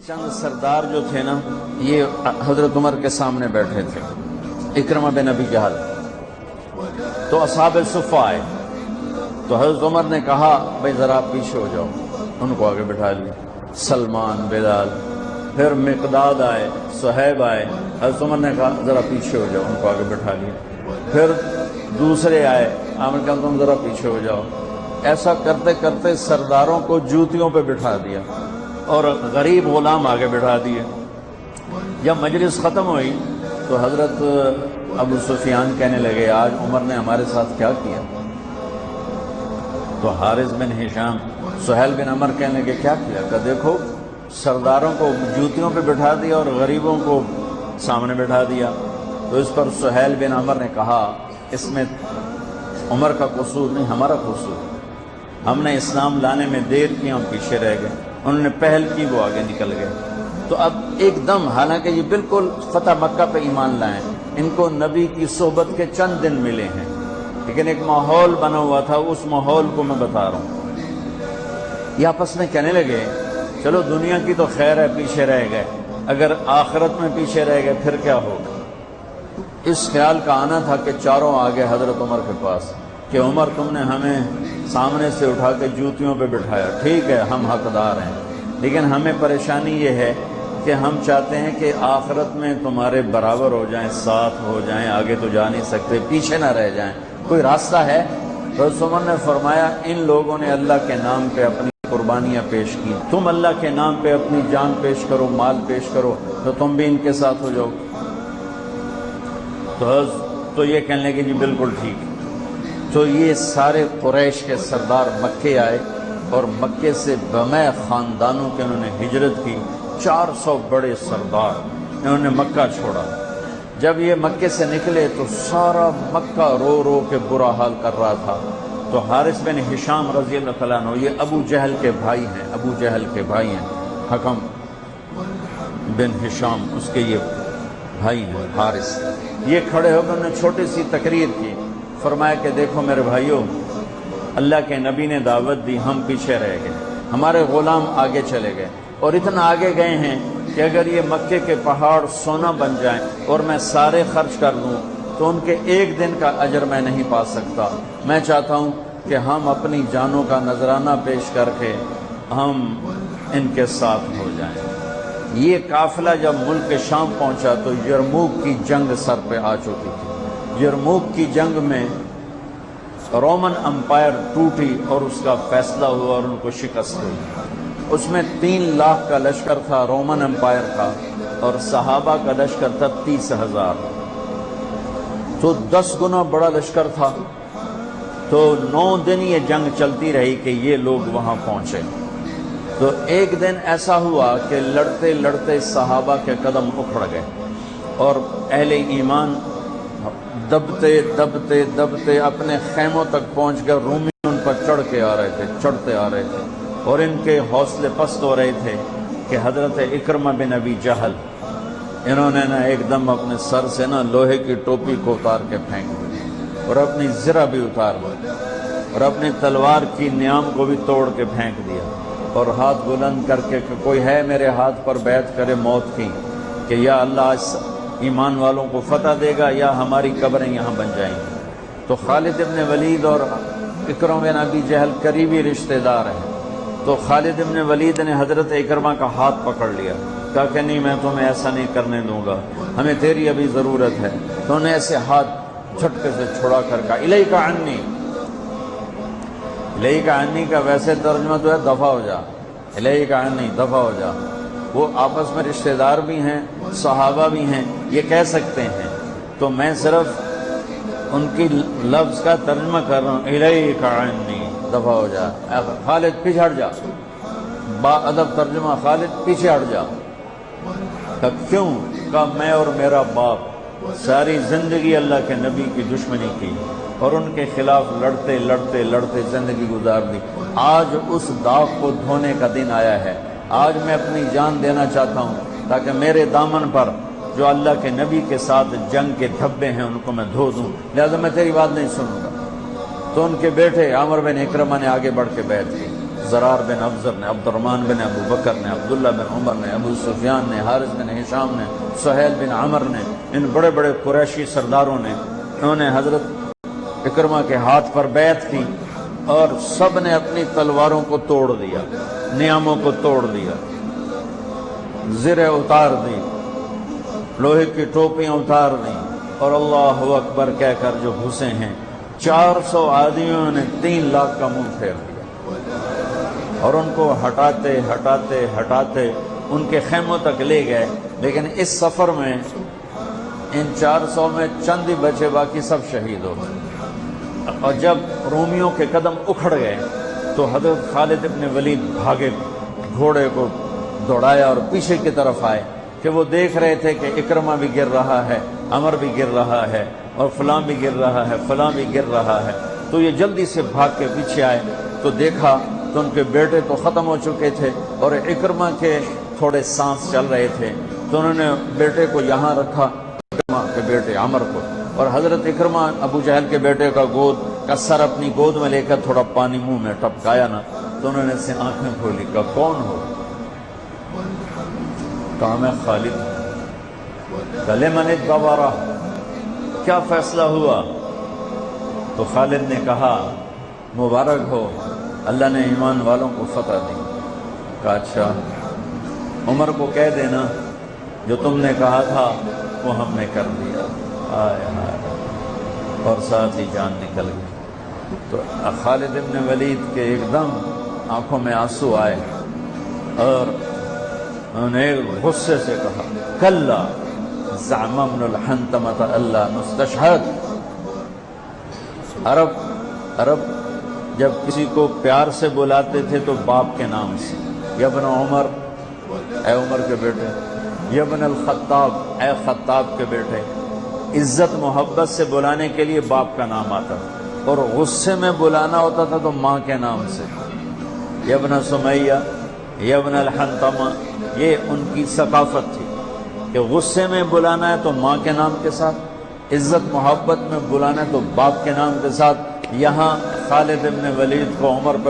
چند سردار جو تھے نا، یہ حضرت عمر کے سامنے بیٹھے تھے، اکرمہ بن ابی جہل۔ تو اصحاب صفہ آئے تو حضرت عمر نے کہا بھائی ذرا آپ پیچھے ہو جاؤ، ان کو آگے بٹھا لیا۔ سلمان، بلال، پھر مقداد آئے، صہیب آئے، حضرت عمر نے کہا ذرا پیچھے ہو جاؤ، ان کو آگے بٹھا لیا۔ پھر دوسرے آئے، عامر کہا تم ذرا پیچھے ہو جاؤ۔ ایسا کرتے کرتے سرداروں کو جوتیوں پہ بٹھا دیا اور غریب غلام آگے بٹھا دیے۔ جب مجلس ختم ہوئی تو حضرت ابو سفیان کہنے لگے آج عمر نے ہمارے ساتھ کیا کیا؟ تو حارث بن ہشام، سہیل بن عمر کہنے لگے کیا کیا؟ کہ دیکھو سرداروں کو جوتیوں پہ بٹھا دیا اور غریبوں کو سامنے بٹھا دیا۔ تو اس پر سہیل بن عمر نے کہا اس میں عمر کا قصور نہیں، ہمارا قصور، ہم نے اسلام لانے میں دیر کی، ہم پیچھے رہ گئے، انہوں نے پہل کی، وہ آگے نکل گئے۔ تو اب ایک دم، حالانکہ یہ بالکل فتح مکہ پہ ایمان لائیں، ان کو نبی کی صحبت کے چند دن ملے ہیں، لیکن ایک ماحول بنا ہوا تھا، اس ماحول کو میں بتا رہا ہوں۔ یہ آپس میں کہنے لگے چلو دنیا کی تو خیر ہے، پیچھے رہ گئے، اگر آخرت میں پیچھے رہ گئے پھر کیا ہوگا؟ اس خیال کا آنا تھا کہ چاروں آگے حضرت عمر کے پاس کہ عمر تم نے ہمیں سامنے سے اٹھا کے جوتیوں پہ بٹھایا، ٹھیک ہے ہم حقدار ہیں، لیکن ہمیں پریشانی یہ ہے کہ ہم چاہتے ہیں کہ آخرت میں تمہارے برابر ہو جائیں، ساتھ ہو جائیں، آگے تو جا نہیں سکتے، پیچھے نہ رہ جائیں، کوئی راستہ ہے؟ حضرت عمر نے فرمایا ان لوگوں نے اللہ کے نام پہ اپنی قربانیاں پیش کی، تم اللہ کے نام پہ اپنی جان پیش کرو، مال پیش کرو، تو تم بھی ان کے ساتھ ہو جاؤ۔ تو یہ کہنے لگے جی بالکل ٹھیک ہے۔ تو یہ سارے قریش کے سردار مکے آئے اور مکے سے بمع خاندانوں کے انہوں نے ہجرت کی، 400 بڑے سردار انہوں نے مکہ چھوڑا۔ جب یہ مکے سے نکلے تو سارا مکہ رو رو کے برا حال کر رہا تھا۔ تو حارث بن ہشام رضی اللہ تعالیٰ عنہ، یہ ابو جہل کے بھائی ہیں، ابو جہل کے بھائی ہیں، حکم بن ہشام اس کے یہ بھائی ہیں حارث، یہ کھڑے ہو کر انہوں نے چھوٹی سی تقریر کی، فرمایا کہ دیکھو میرے بھائیوں، اللہ کے نبی نے دعوت دی، ہم پیچھے رہ گئے، ہمارے غلام آگے چلے گئے، اور اتنا آگے گئے ہیں کہ اگر یہ مکے کے پہاڑ سونا بن جائیں اور میں سارے خرچ کر دوں تو ان کے ایک دن کا اجر میں نہیں پا سکتا۔ میں چاہتا ہوں کہ ہم اپنی جانوں کا نذرانہ پیش کر کے ہم ان کے ساتھ ہو جائیں۔ یہ قافلہ جب ملک شام پہنچا تو یرموک کی جنگ سر پہ آ چکی تھی۔ یرموک کی جنگ میں رومن امپائر ٹوٹی اور اس کا فیصلہ ہوا اور ان کو شکست ہوئی۔ اس میں 3 لاکھ کا لشکر تھا رومن امپائر کا، اور صحابہ کا لشکر تھا 30,000، تو 10 گنا بڑا لشکر تھا۔ تو 9 دن یہ جنگ چلتی رہی کہ یہ لوگ وہاں پہنچے۔ تو ایک دن ایسا ہوا کہ لڑتے لڑتے صحابہ کے قدم اکھڑ گئے اور اہل ایمان دبتے دبتے دبتے اپنے خیموں تک پہنچ گئے، رومی ان پر چڑھتے آ رہے تھے اور ان کے حوصلے پست ہو رہے تھے کہ حضرت اکرمہ بن ابی جہل انہوں نے ایک دم اپنے سر سے لوہے کی ٹوپی کو اتار کے پھینک دی اور اپنی زرہ بھی اتار دی اور اپنی تلوار کی نیام کو بھی توڑ کے پھینک دیا، اور ہاتھ بلند کر کے کہ کوئی ہے میرے ہاتھ پر بیعت کرے موت کی کہ یا اللہ اس ایمان والوں کو فتح دے گا یا ہماری قبریں یہاں بن جائیں گی۔ تو خالد ابن ولید اور اکرمہ بن ابی جہل قریبی رشتہ دار ہیں، تو خالد ابن ولید نے حضرت اکرمہ کا ہاتھ پکڑ لیا، کہا کہ نہیں میں تمہیں ایسا نہیں کرنے دوں گا، ہمیں تیری ابھی ضرورت ہے۔ تو انہیں ایسے ہاتھ جھٹکے سے چھڑا کر کہا الیک عنی، الیک عنی کا ویسے ترجمہ تو ہے دفع ہو جا، الیک عنی دفع ہو جا۔ وہ آپس میں رشتہ دار بھی ہیں، صحابہ بھی ہیں، یہ کہہ سکتے ہیں، تو میں صرف ان کی لفظ کا ترجمہ کر رہا ہوں، الیک عنی دفع ہو جا، خالد پیچھے ہٹ جا، با ادب ترجمہ خالد پیچھے ہٹ جا۔ کہ کیوں؟ کہ میں اور میرا باپ ساری زندگی اللہ کے نبی کی دشمنی کی اور ان کے خلاف لڑتے لڑتے لڑتے زندگی گزار دی، آج اس داغ کو دھونے کا دن آیا ہے، آج میں اپنی جان دینا چاہتا ہوں تاکہ میرے دامن پر جو اللہ کے نبی کے ساتھ جنگ کے دھبے ہیں ان کو میں دھو دوں، لہذا میں تیری بات نہیں سنوں گا۔ تو ان کے بیٹے عامر بن اکرمہ نے آگے بڑھ کے بیعت کی، زرار بن افزر نے، عبد الرحمن بن ابو بکر نے، عبداللہ بن عمر نے، ابو سفیان نے، حارث بن ہشام نے، سہیل بن عمر نے، ان بڑے بڑے قریشی سرداروں نے، انہوں نے حضرت اکرمہ کے ہاتھ پر بیعت کی اور سب نے اپنی تلواروں کو توڑ دیا، نیاموں کو توڑ دیا، زریں اتار دی، لوہے کی ٹوپیاں اتار دیں اور اللہ اکبر کہہ کر جو گھسے ہیں 400 آدمیوں نے 3 لاکھ کا منہ پھیر دیا اور ان کو ہٹاتے ہٹاتے ہٹاتے ان کے خیموں تک لے گئے، لیکن اس سفر میں ان 400 میں چند ہی بچے، باقی سب شہید ہو گئے۔ اور جب رومیوں کے قدم اکھڑ گئے تو حضرت خالد ابن ولید بھاگے، گھوڑے کو دوڑایا اور پیچھے کی طرف آئے کہ وہ دیکھ رہے تھے کہ اکرمہ بھی گر رہا ہے، عمر بھی گر رہا ہے اور فلاں بھی گر رہا ہے، فلاں بھی گر رہا ہے۔ تو یہ جلدی سے بھاگ کے پیچھے آئے تو دیکھا تو ان کے بیٹے تو ختم ہو چکے تھے اور اکرمہ کے تھوڑے سانس چل رہے تھے، تو انہوں نے بیٹے کو یہاں رکھا، اکرمہ کے بیٹے عمر کو، اور حضرت اکرمہ ابو جہل کے بیٹے کا سر اپنی گود میں لے کر تھوڑا پانی منہ میں ٹپکایا نا، تو انہوں نے اسے آنکھیں کھولی، کہا کون ہو؟ کہا میں خالد۔ گلے من الدبارہ، کیا فیصلہ ہوا؟ تو خالد نے کہا مبارک ہو، اللہ نے ایمان والوں کو فتح دی۔ کہا اچھا، عمر کو کہہ دینا جو تم نے کہا تھا وہ ہم نے کر دیا۔ آئے ہائے، اور ساتھ ہی جان نکل گئی۔ تو خالد ابن ولید کے ایک دم آنکھوں میں آنسو آئے اور انہوں نے غصے سے کہا کلا زعم ابن الحنتمۃ اللہ نستشہد۔ عرب جب کسی کو پیار سے بلاتے تھے تو باپ کے نام سے، یا ابن عمر، اے عمر کے بیٹے، یا ابن الخطاب، اے خطاب کے بیٹے، عزت محبت سے بلانے کے لیے باپ کا نام آتا تھا، اور غصے میں بلانا ہوتا تھا تو ماں کے نام سے، یا ابن سمیہ، یا ابن الحنتمہ۔ یہ ان کی ثقافت تھی کہ غصے میں بلانا ہے تو ماں کے نام کے ساتھ، عزت محبت میں بلانا ہے تو باپ کے نام کے ساتھ۔ یہاں خالد ابن ولید کو عمر پہ